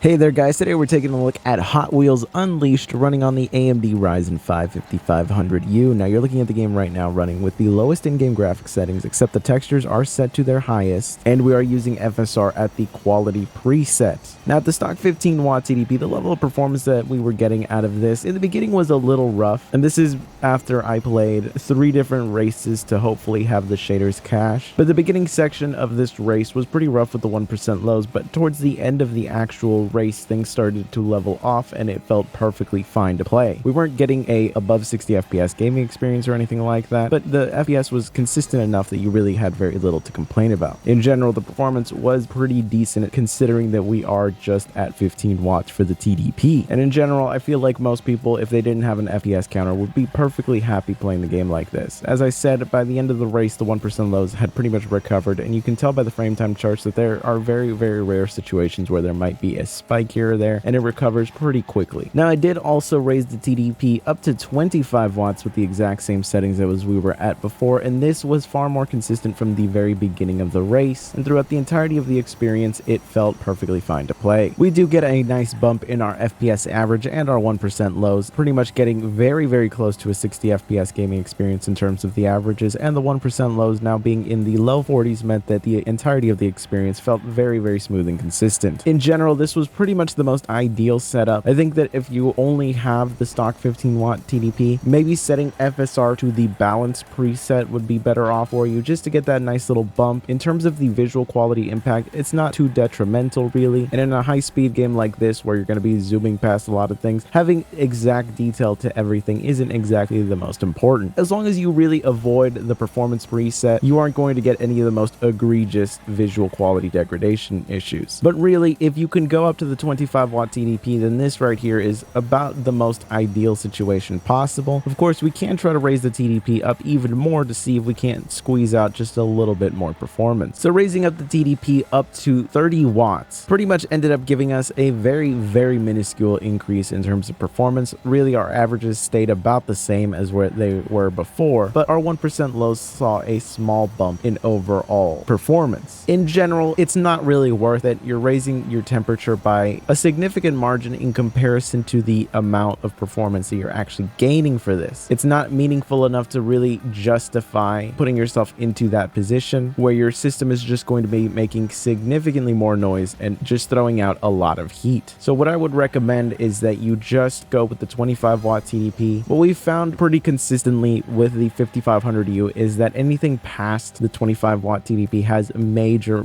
Hey there guys, today we're taking a look at Hot Wheels Unleashed running on the AMD Ryzen 5 5500U. Now you're looking at the game right now running with the lowest in-game graphics settings, except the textures are set to their highest, and we are using FSR at the quality preset. Now at the stock 15 watt TDP, the level of performance that we were getting out of this in the beginning was a little rough, and this is after I played 3 different races to hopefully have the shaders cache. But the beginning section of this race was pretty rough with the 1% lows, but towards the end of the actual race, things started to level off and it felt perfectly fine to play. We weren't getting a above 60 FPS gaming experience or anything like that, but the FPS was consistent enough that you really had very little to complain about. In general, the performance was pretty decent considering that we are just at 15 watts for the TDP. And in general, I feel like most people, if they didn't have an FPS counter, would be perfectly happy playing the game like this. As I said, by the end of the race, the 1% lows had pretty much recovered, and you can tell by the frame time charts that there are very, very rare situations where there might be a spike here or there, and it recovers pretty quickly. Now, I did also raise the TDP up to 25 watts with the exact same settings as we were at before, and this was far more consistent from the very beginning of the race, and throughout the entirety of the experience, it felt perfectly fine to play. We do get a nice bump in our FPS average and our 1% lows, pretty much getting very, very close to a 60 FPS gaming experience in terms of the averages, and the 1% lows now being in the low 40s meant that the entirety of the experience felt very, very smooth and consistent. In general, this was pretty much the most ideal setup. I think that if you only have the stock 15 watt TDP, maybe setting FSR to the balance preset would be better off for you, just to get that nice little bump. In terms of the visual quality impact, it's not too detrimental really, and in a high speed game like this where you're going to be zooming past a lot of things, having exact detail to everything isn't exactly the most important. As long as you really avoid the performance preset, you aren't going to get any of the most egregious visual quality degradation issues. But really, if you can go up to the 25 watt TDP, then this right here is about the most ideal situation possible. Of course, we can try to raise the TDP up even more to see if we can't squeeze out just a little bit more performance. So raising up the TDP up to 30 watts pretty much ended up giving us a very, very minuscule increase in terms of performance. Really, our averages stayed about the same as where they were before, but our 1% lows saw a small bump in overall performance. In general, it's not really worth it. You're raising your temperature by a significant margin in comparison to the amount of performance that you're actually gaining for this. It's not meaningful enough to really justify putting yourself into that position where your system is just going to be making significantly more noise and just throwing out a lot of heat. So what I would recommend is that you just go with the 25 watt TDP. What we've found pretty consistently with the 5500U is that anything past the 25 watt TDP has major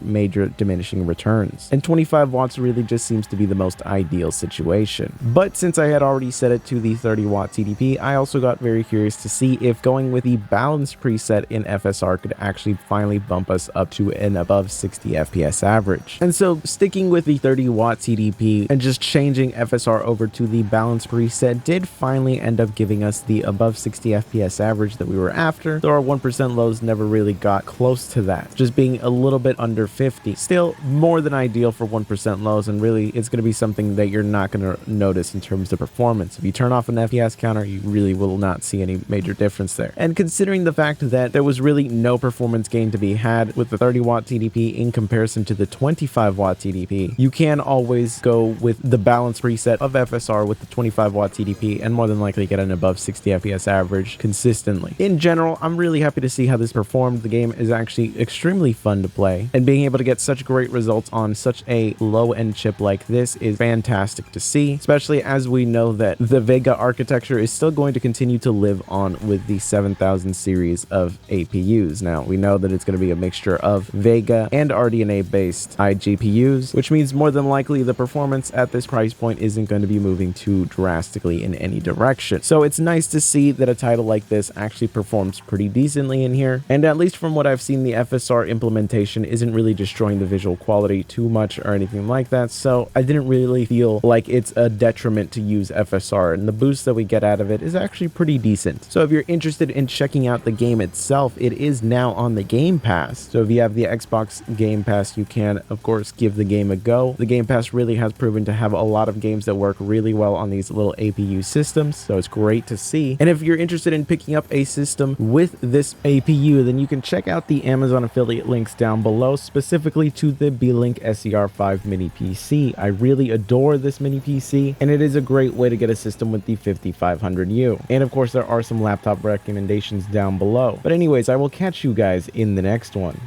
diminishing returns, and 25 watts really just seems to be the most ideal situation. But since I had already set it to the 30 watt TDP, I also got very curious to see if going with the balance preset in FSR could actually finally bump us up to an above 60 FPS average. And so sticking with the 30 watt TDP and just changing FSR over to the balance preset did finally end up giving us the above 60 FPS average that we were after, though our 1% lows never really got close to that, just being a little bit under 50. Still more than ideal for 1% lows, and really it's going to be something that you're not going to notice in terms of performance. If you turn off an FPS counter, you really will not see any major difference there. And considering the fact that there was really no performance gain to be had with the 30 watt TDP in comparison to the 25 watt TDP, you can always go with the balance preset of FSR with the 25 watt TDP and more than likely get an above 60 FPS average consistently. In general, I'm really happy to see how this performed. The game is actually extremely fun to play, and being able to get such great results on such a low-end chip like this is fantastic to see, especially as we know that the Vega architecture is still going to continue to live on with the 7000 series of APUs. Now, we know that it's going to be a mixture of Vega and RDNA-based iGPUs, which means more than likely the performance at this price point isn't going to be moving too drastically in any direction. So it's nice to see that a title like this actually performs pretty decently in here, and at least from what I've seen, the FSR implementation isn't really destroying the visual quality too much or anything like that, so I didn't really feel like it's a detriment to use FSR, and the boost that we get out of it is actually pretty decent. So if you're interested in checking out the game itself, it is now on the Game Pass. So if you have the Xbox Game Pass, you can of course give the game a go. The Game Pass really has proven to have a lot of games that work really well on these little APU systems, so it's great to see. And if you're interested in picking up a system with this APU, then you can check out the Amazon affiliate links down below, specifically to the B-Link SER5 Mini PC. PC. I really adore this mini PC, and it is a great way to get a system with the 5500U. And of course, there are some laptop recommendations down below. But anyways, I will catch you guys in the next one.